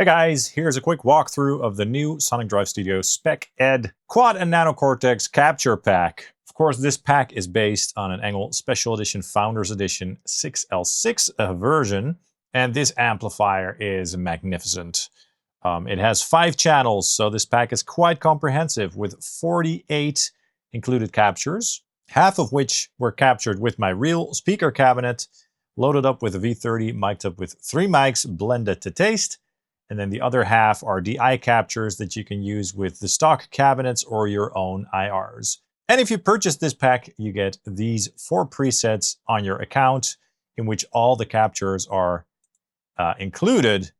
guys, here's a quick walkthrough of the new Sonic Drive Studio SpecEd Quad and Nano Cortex Capture Pack. Of course, this pack is based on an Engel Special Edition Founders Edition 6L6 version, and this amplifier is magnificent. It has 5 channels, so this pack is quite comprehensive with 48 included captures, half of which were captured with my real speaker cabinet, loaded up with a V30, mic'd up with 3 mics blended to taste. And then the other half are DI captures that you can use with the stock cabinets or your own IRs. And if you purchase this pack, you get these 4 presets on your account in which all the captures are included.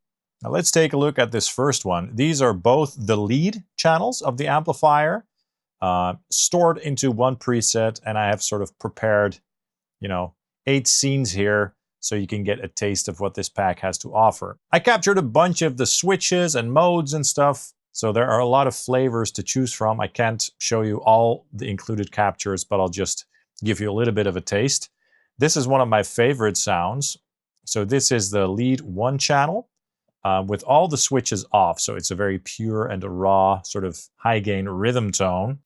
Now let's take a look at this first one. These are both the lead channels of the amplifier stored into one preset, and I have sort of prepared, 8 scenes here so you can get a taste of what this pack has to offer. I captured a bunch of the switches and modes and stuff, so there are a lot of flavors to choose from. I can't show you all the included captures, but I'll just give you a little bit of a taste. This is one of my favorite sounds. So this is the lead 1 channel with all the switches off, so it's a very pure and raw sort of high gain rhythm tone.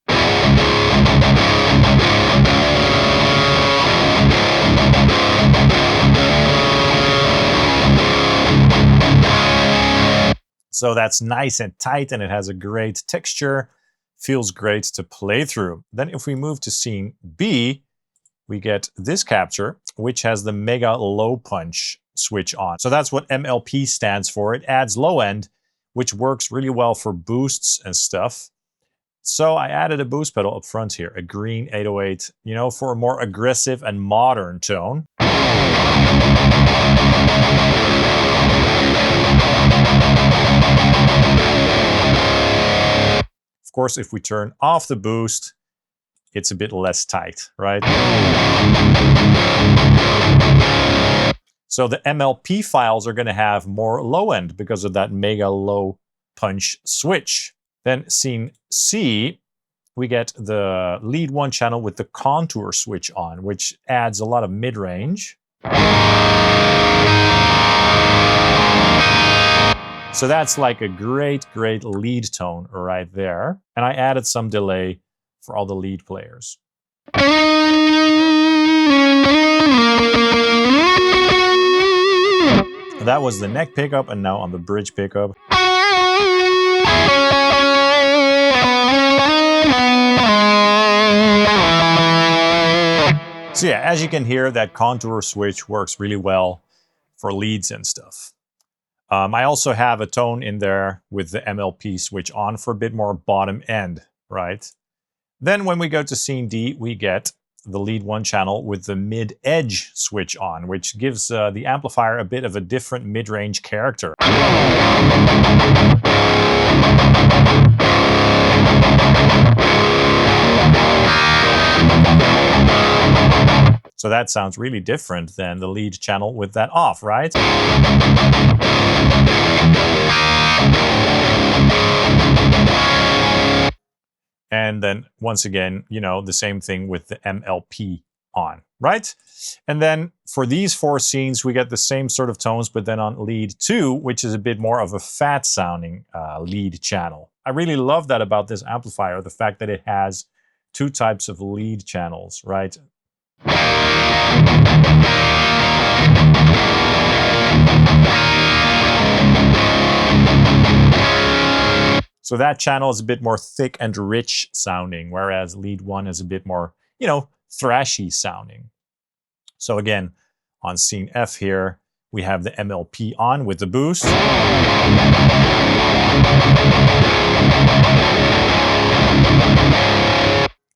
So that's nice and tight, and it has a great texture, feels great to play through. Then if we move to scene B, we get this capture, which has the mega low punch switch on. So that's what MLP stands for. It adds low end, which works really well for boosts and stuff. So I added a boost pedal up front here, a green 808, for a more aggressive and modern tone. Of course, if we turn off the boost, it's a bit less tight, right? So the MLP files are going to have more low end because of that mega low punch switch. Then scene C, we get the lead 1 channel with the contour switch on, which adds a lot of mid-range. So that's like a great lead tone right there. And I added some delay for all the lead players. That was the neck pickup, and now on the bridge pickup. So yeah, as you can hear, that contour switch works really well for leads and stuff. I also have a tone in there with the MLP switch on for a bit more bottom end, right? Then when we go to scene D, we get the lead 1 channel with the mid-edge switch on, which gives the amplifier a bit of a different mid-range character. So that sounds really different than the lead channel with that off, right? And then once again, the same thing with the MLP on, right? And then for these 4 scenes, we get the same sort of tones, but then on lead 2, which is a bit more of a fat sounding lead channel. I really love that about this amplifier, the fact that it has 2 types of lead channels, right? So that channel is a bit more thick and rich sounding, whereas lead 1 is a bit more, thrashy sounding. So again, on scene F here, we have the MLP on with the boost.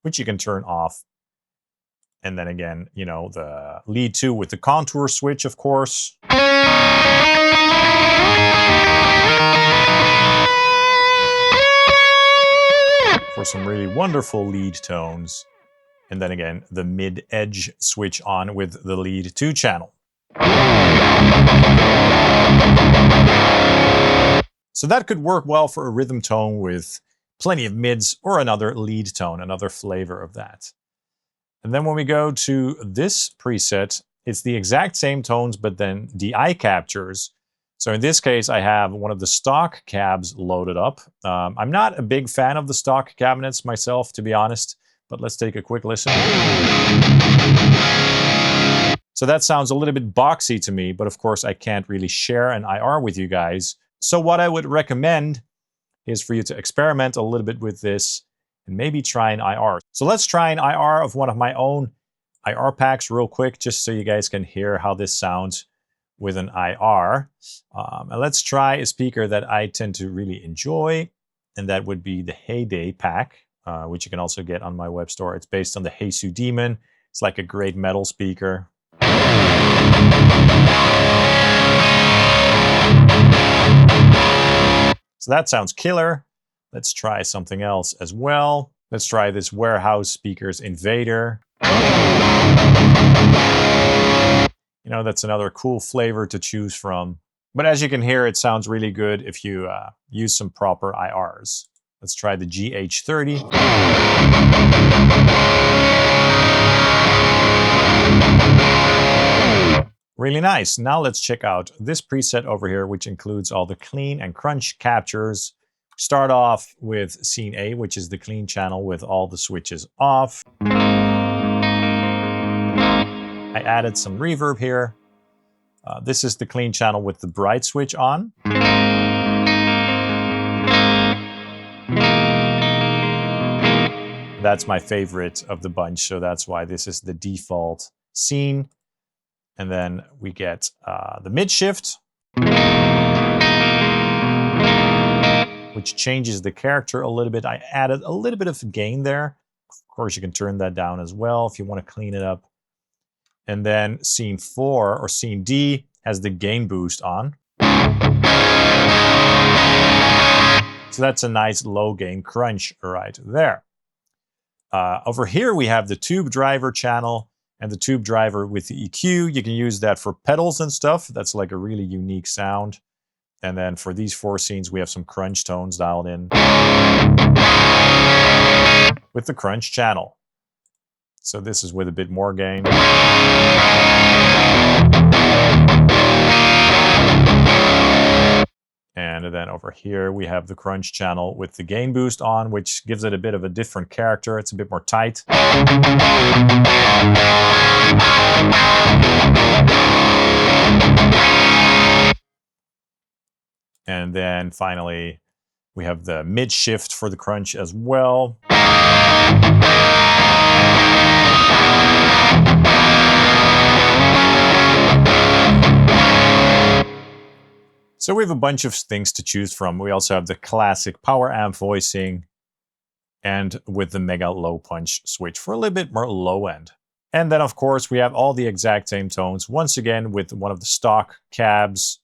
Which you can turn off. And then again, the lead 2 with the contour switch, of course. For some really wonderful lead tones. And then again, the mid-edge switch on with the lead 2 channel. So that could work well for a rhythm tone with plenty of mids or another lead tone, another flavor of that. And then when we go to this preset, it's the exact same tones, but then DI captures So in this case, I have one of the stock cabs loaded up. I'm not a big fan of the stock cabinets myself, to be honest, but let's take a quick listen. So that sounds a little bit boxy to me, but of course I can't really share an IR with you guys. So what I would recommend is for you to experiment a little bit with this and maybe try an IR. So let's try an IR of one of my own IR packs real quick, just so you guys can hear how this sounds with an IR. And let's try a speaker that I tend to really enjoy, and that would be the Heyday pack, which you can also get on my web store. It's based on the Heisu Demon. It's like a great metal speaker. So that sounds killer. Let's try something else as well. Let's try this Warehouse Speakers Invader. You know, that's another cool flavor to choose from. But as you can hear, it sounds really good if you use some proper IRs. Let's try the GH30. Really nice. Now let's check out this preset over here, which includes all the clean and crunch captures. Start off with scene A, which is the clean channel with all the switches off. I added some reverb here. This is the clean channel with the bright switch on. That's my favorite of the bunch, so that's why this is the default scene. And then we get the mid shift, which changes the character a little bit. I added a little bit of gain there. Of course, you can turn that down as well if you want to clean it up. And then scene 4 or scene D has the gain boost on. So that's a nice low gain crunch right there. Over here we have the tube driver channel and the tube driver with the EQ. You can use that for pedals and stuff. That's like a really unique sound. And then for these 4 scenes, we have some crunch tones dialed in with the crunch channel. So this is with a bit more gain. And then over here, we have the crunch channel with the gain boost on, which gives it a bit of a different character. It's a bit more tight. And then finally, we have the mid shift for the crunch as well. So we have a bunch of things to choose from. We also have the classic power amp voicing and with the mega low punch switch for a little bit more low end. And then of course we have all the exact same tones, once again with one of the stock cabs.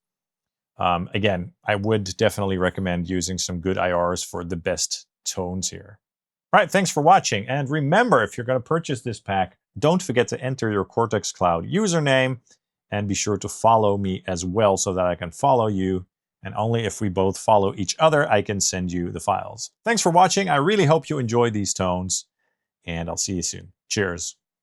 Again, I would definitely recommend using some good IRs for the best tones here. All right, thanks for watching. And remember, if you're going to purchase this pack, don't forget to enter your Cortex Cloud username and be sure to follow me as well so that I can follow you. And only if we both follow each other, I can send you the files. Thanks for watching. I really hope you enjoyed these tones and I'll see you soon. Cheers.